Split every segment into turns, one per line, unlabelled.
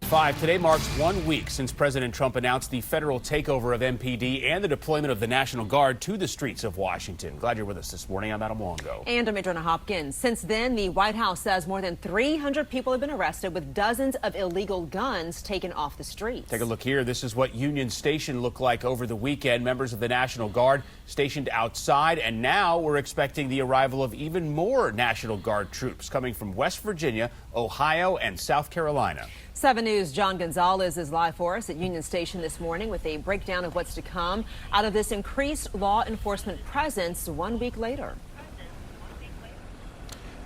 Today marks 1 week since President Trump announced the federal takeover of MPD and the deployment of the National Guard to the streets of Washington. Glad you're with us this morning. I'm Adam Longo.
And I'm Adriana Hopkins. Since then, the White House says more than 300 people have been arrested with dozens of illegal guns taken off the streets.
Take a look here. This is what Union Station looked like over the weekend. Members of the National Guard stationed outside, and now we're expecting the arrival of even more National Guard troops coming from West Virginia, Ohio, and South Carolina.
7 News' John Gonzalez is live for us at Union Station this morning with a breakdown of what's to come out of this increased law enforcement presence 1 week later.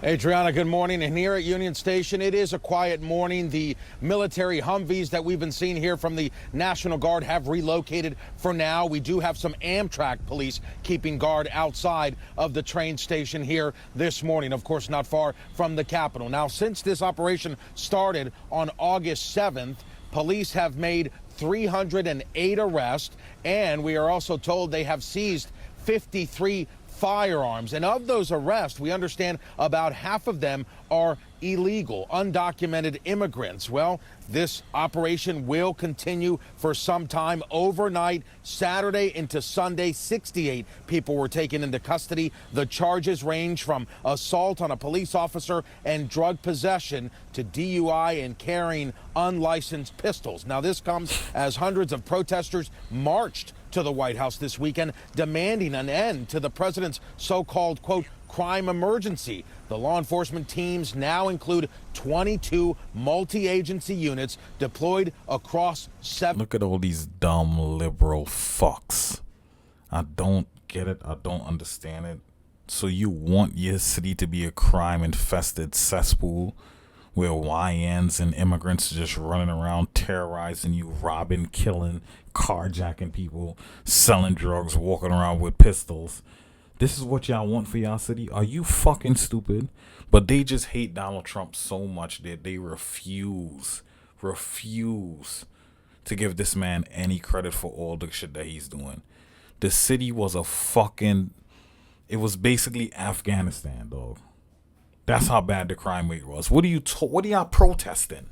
Adriana, good morning. And here at Union Station, it is a quiet morning. The military Humvees that we've been seeing here from the National Guard have relocated for now. We do have some Amtrak police keeping guard outside of the train station here this morning, of course, not far from the Capitol. Now, since this operation started on August 7th, police have made 308 arrests, and we are also told they have seized 53 firearms. And of those arrests, we understand about half of them are illegal, undocumented immigrants. Well, this operation will continue for some time. Overnight, Saturday into Sunday, 68 people were taken into custody. The charges range from assault on a police officer and drug possession to DUI and carrying unlicensed pistols. Now, this comes as hundreds of protesters marched to the White House this weekend, demanding an end to the president's so-called, quote, crime emergency. The law enforcement teams now include 22 multi-agency units deployed across 7.
Look at all these dumb liberal fucks. I don't get it. I don't understand it. So you want your city to be a crime-infested cesspool where YNs and immigrants are just running around terrorizing you, robbing, killing, carjacking people, selling drugs, walking around with pistols. This is what y'all want for y'all city? Are you fucking stupid? But they just hate Donald Trump so much that they refuse to give this man any credit for all the shit that he's doing. The city was it was basically Afghanistan, dog. That's how bad the crime rate was. What are y'all protesting?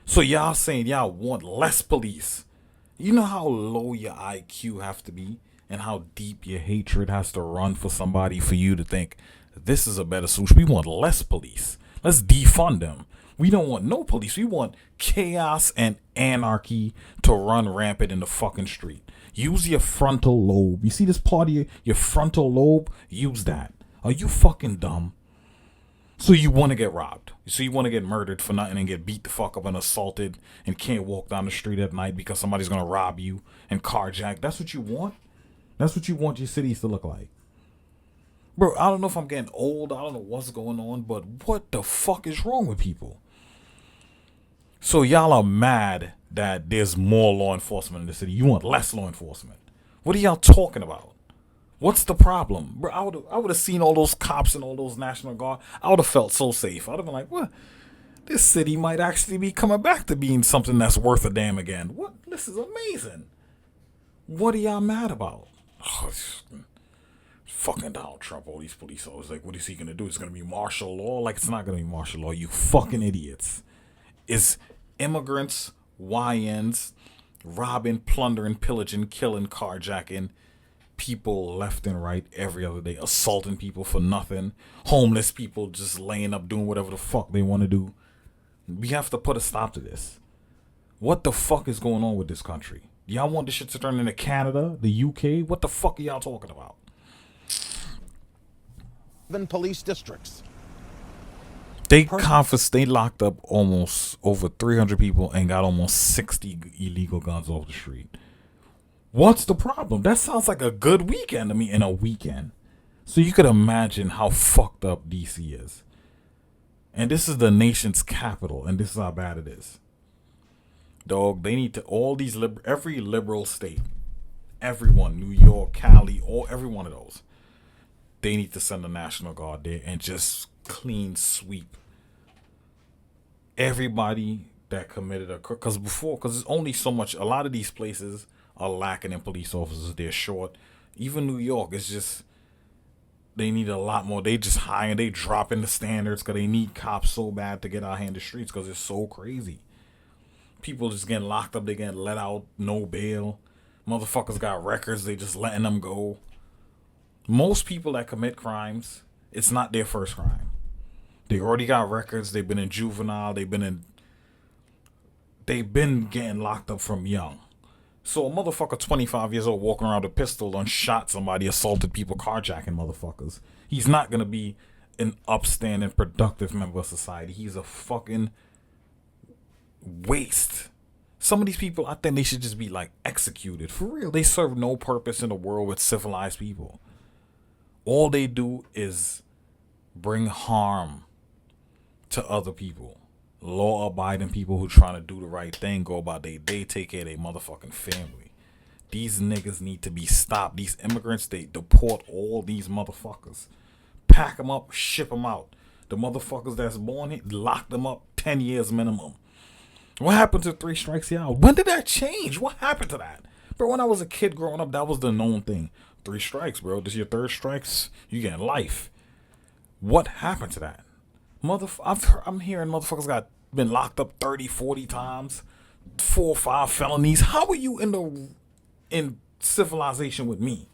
So y'all saying y'all want less police. You know how low your IQ have to be and how deep your hatred has to run for somebody for you to think this is a better solution. We want less police. Let's defund them. We don't want no police. We want chaos and anarchy to run rampant in the fucking street. Use your frontal lobe. You see this part of your frontal lobe? Use that. Are you fucking dumb? So you want to get robbed. So you want to get murdered for nothing and get beat the fuck up and assaulted and can't walk down the street at night because somebody's going to rob you and carjack. That's what you want? That's what you want your cities to look like? Bro, I don't know if I'm getting old. I don't know what's going on, but what the fuck is wrong with people? So y'all are mad that there's more law enforcement in the city. You want less law enforcement. What are y'all talking about? What's the problem? Bro, I would have seen all those cops and all those National Guard. I would have felt so safe. I would have been like, what? This city might actually be coming back to being something that's worth a damn again. What? This is amazing. What are y'all mad about? Oh, fucking Donald Trump, all these police officers. Like, what is he going to do? It's going to be martial law? Like, it's not going to be martial law. You fucking idiots. It's immigrants, YNs, robbing, plundering, pillaging, killing, carjacking people left and right every other day, assaulting people for nothing, homeless people just laying up doing whatever the fuck they want to do. We have to put a stop to this. What the fuck is going on with this country? Y'all want this shit to turn into Canada, the UK? What the fuck are y'all talking about?
7 police districts.
They locked up almost over 300 people and got almost 60 illegal guns off the street. What's the problem? That sounds like a good weekend to me in a weekend. So you could imagine how fucked up DC is. And this is the nation's capital, and this is how bad it is. Dog, they need to, every liberal state, everyone, New York, Cali, every one of those, they need to send the National Guard there and just clean sweep everybody that committed because it's only so much. A lot of these places are lacking in police officers. They're short. Even New York, it's just they need a lot more. They just hire, they dropping the standards because they need cops so bad to get out here in the streets because it's so crazy. People just getting locked up, they getting let out, no bail. Motherfuckers got records, they just letting them go. Most people that commit crimes, it's not their first crime. They already got records, they've been in juvenile, they've been getting locked up from young. So a motherfucker 25 years old walking around with a pistol and shot somebody, assaulted people, carjacking motherfuckers. He's not gonna be an upstanding, productive member of society. He's a fucking waste. Some of these people, I think they should just be like executed. For real, they serve no purpose in the world with civilized people. All they do is bring harm to other people. Law-abiding people who trying to do the right thing, go about their day, take care of their motherfucking family. These niggas need to be stopped. These immigrants, they deport all these motherfuckers. Pack them up, ship them out. The motherfuckers that's born here, lock them up 10 years minimum. What happened to 3 strikes you out? When did that change? What happened to that? Bro, when I was a kid growing up, that was the known thing. 3 strikes, bro. This is your 3rd strikes, you getting life. What happened to that? I'm hearing motherfuckers been locked up 30, 40 times, 4 or 5 felonies. How are you in civilization with me?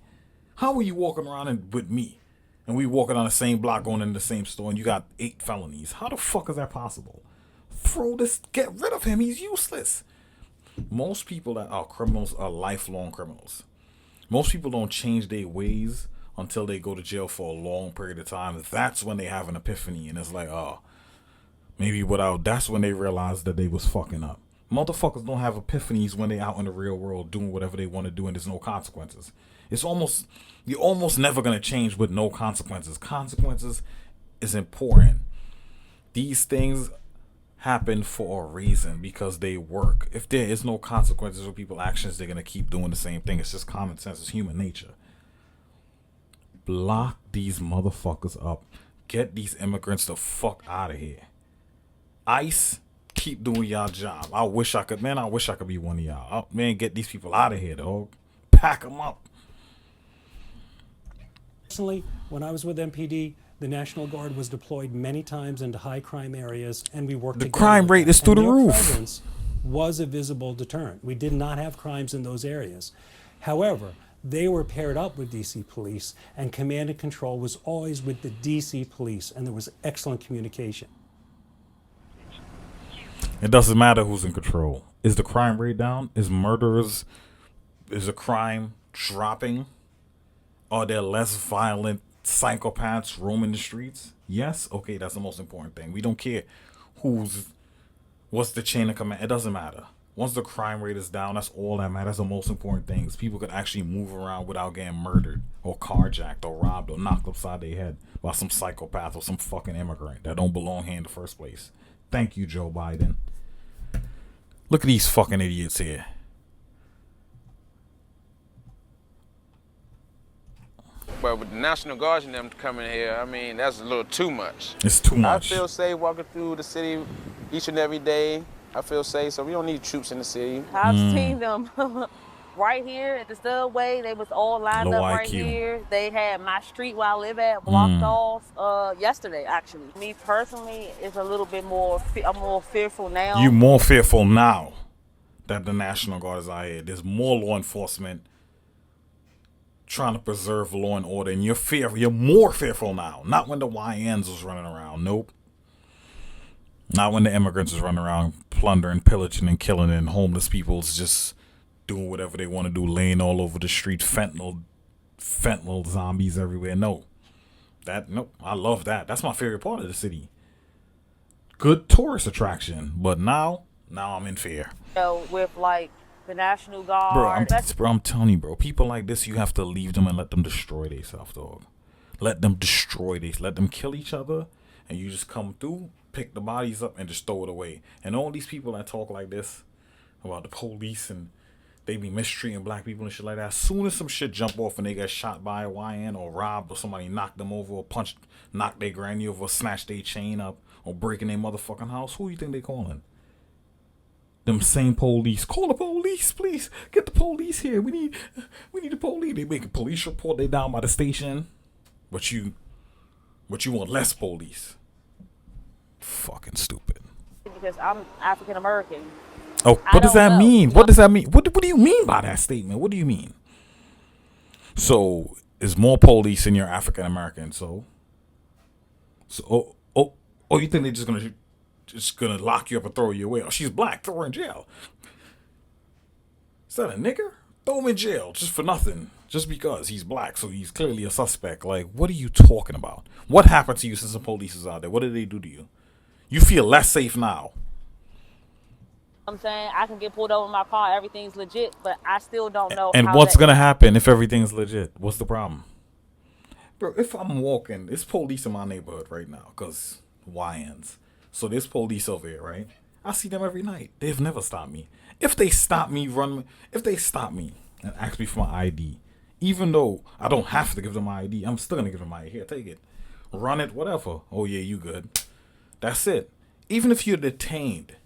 How are you walking around with me? And we walking on the same block going into the same store and you got 8 felonies. How the fuck is that possible? Get rid of him. He's useless. Most people that are criminals are lifelong criminals. Most people don't change their ways until they go to jail for a long period of time. That's when they have an epiphany and it's like, oh, maybe that's when they realize that they was fucking up. Motherfuckers don't have epiphanies when they out in the real world doing whatever they want to do and there's no consequences. You're almost never going to change with no consequences. Consequences is important. These things happen for a reason because they work. If there is no consequences for people's actions, they're going to keep doing the same thing. It's just common sense. It's human nature. Block these motherfuckers up. Get these immigrants the fuck out of here. ICE, keep doing y'all job. I wish I could be one of y'all. Man, get these people out of here, dog. Pack them up.
Personally, when I was with MPD, the National Guard was deployed many times into high crime areas, and we worked together.
The crime rate is through the roof.
Their presence was a visible deterrent. We did not have crimes in those areas. However, they were paired up with DC police, and command and control was always with the DC police, and there was excellent communication.
It doesn't matter who's in control. Is the crime rate down? Is the crime dropping? Are there less violent psychopaths roaming the streets? Yes? Okay, that's the most important thing. We don't care what's the chain of command. It doesn't matter. Once the crime rate is down, that's all that matters. That's the most important thing. People could actually move around without getting murdered or carjacked or robbed or knocked upside their head by some psychopath or some fucking immigrant that don't belong here in the first place. Thank you, Joe Biden. Look at these fucking idiots here.
But with the National Guard and them coming here, I mean, that's a little too much.
It's too much.
I feel safe walking through the city each and every day. I feel safe, so we don't need troops in the city.
I've seen them right here at the subway. They was all lined
Low
up right
IQ.
here. They had my street where I live at blocked off yesterday, actually. Me personally, it's a little bit more, I'm more fearful now.
You more fearful now that the National Guard is out here. There's more law enforcement trying to preserve law and order, and you're more fearful now. Not when the YNs was running around. Nope. Not when the immigrants was running around plundering, pillaging, and killing, and homeless people's just doing whatever they want to do, laying all over the street, fentanyl zombies everywhere. Nope. I love that. That's my favorite part of the city. Good tourist attraction, but now I'm in fear.
With like the National Guard.
Bro, I'm telling you, bro. People like this, you have to leave them and let them destroy themselves, dog. Let them let them kill each other, and you just come through, pick the bodies up, and just throw it away. And all these people that talk like this about the police and they be mistreating black people and shit like that, as soon as some shit jump off and they get shot by a YN or robbed or somebody knock them over or knock their granny over or snatch their chain up or break in their motherfucking house, who you think they calling? Them same police. Call the police, please. Get the police here. We need the police. They make a police report. They down by the station. But you want less police. Fucking stupid.
Because I'm African American,
Oh, what does that
know.
mean? What does that mean? What do you mean by that statement? What do you mean? So, is more police in your African American? So, you think they're just gonna lock you up and throw you away? Oh, she's black, throw her in jail. Is that a nigger? Throw him in jail just for nothing, just because he's black. So he's clearly a suspect. Like, what are you talking about? What happened to you since the police is out there? What did they do to you? You feel less safe now.
I'm saying I can get pulled over in my car, everything's legit, but I still don't know.
And
how
what's
that
gonna happen if everything's legit? What's the problem? Bro, if I'm walking, there's police in my neighborhood right now, because YNs. So there's police over here, right? I see them every night. They've never stopped me. If they stop me and ask me for my ID, even though I don't have to give them my ID, I'm still gonna give them my ID. Here, take it. Run it, whatever. Oh yeah, you good. That's it. Even if you're detained,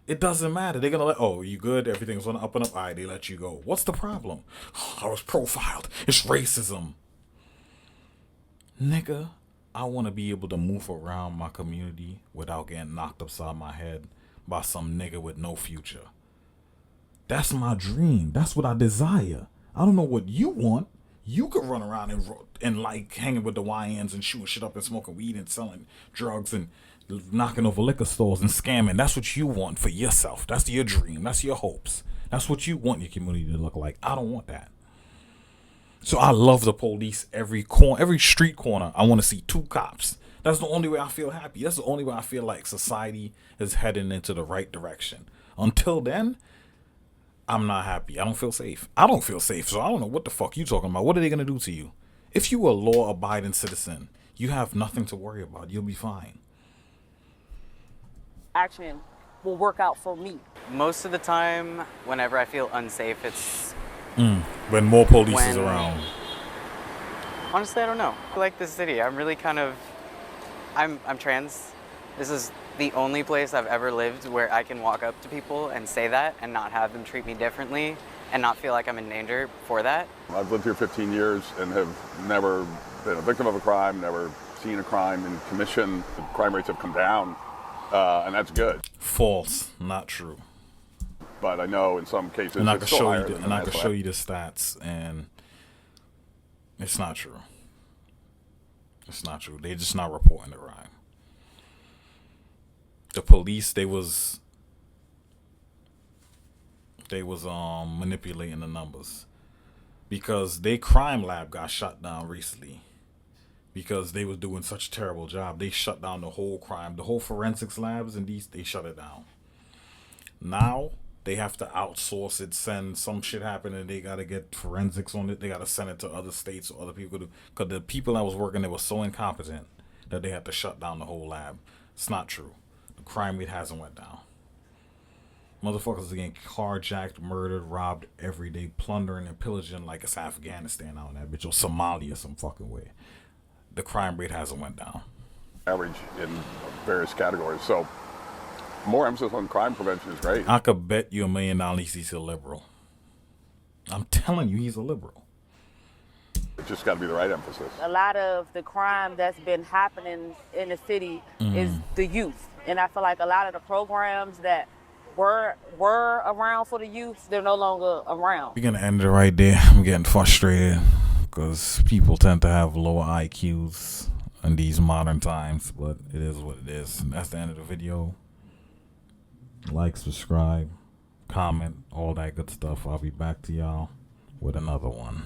it doesn't matter. They're gonna oh, you good? Everything's on the up and up. All right, they let you go. What's the problem? Oh, I was profiled. It's racism. Nigga, I want to be able to move around my community without getting knocked upside my head by some nigga with no future. That's my dream. That's what I desire. I don't know what you want. You could run around and like hanging with the YNs and shooting shit up and smoking weed and selling drugs and knocking over liquor stores and scamming. That's what you want for yourself. That's your dream. That's your hopes. That's what you want your community to look like. I don't want that. So I love the police every corner, every street corner. I want to see 2 cops. That's the only way I feel happy. That's the only way I feel like society is heading into the right direction. Until then, I'm not happy. I don't feel safe. I don't feel safe. So I don't know what the fuck you talking about. What are they going to do to you? If you are a law-abiding citizen, you have nothing to worry about. You'll be fine.
action will work out for me.
Most of the time, whenever I feel unsafe, it's
when more police is around.
Honestly, I don't know. I like this city. I'm really kind of, I'm trans. This is the only place I've ever lived where I can walk up to people and say that and not have them treat me differently and not feel like I'm in danger for that.
I've lived here 15 years and have never been a victim of a crime, never seen a crime in commission. The crime rates have come down, and that's good.
False, not true.
But I know in some cases
And I
it's
can
still
show
higher
you,
than
and I
that's
can
why.
show you the stats, and it's not true. It's not true. They're just not reporting the crime. The police, they was manipulating the numbers because their crime lab got shut down recently because they was doing such a terrible job. They shut down the whole forensics labs, and they shut it down. Now they have to outsource it, send some shit happen, and they got to get forensics on it. They got to send it to other states or other people because the people that was working there were so incompetent that they had to shut down the whole lab. It's not true. The crime rate hasn't went down. Motherfuckers are getting carjacked, murdered, robbed every day, plundering and pillaging like it's Afghanistan out in that bitch, or Somalia some fucking way. The crime rate hasn't went down.
Average in various categories. So more emphasis on crime prevention is great.
I could bet you $1 million he's a liberal. I'm telling you, he's a liberal.
It's just got to be the right emphasis.
A lot of the crime that's been happening in the city is the youth. And I feel like a lot of the programs that were around for the youth, they're no longer around.
We're going to end it right there. I'm getting frustrated because people tend to have lower IQs in these modern times, but it is what it is. And that's the end of the video. Like, subscribe, comment, all that good stuff. I'll be back to y'all with another one.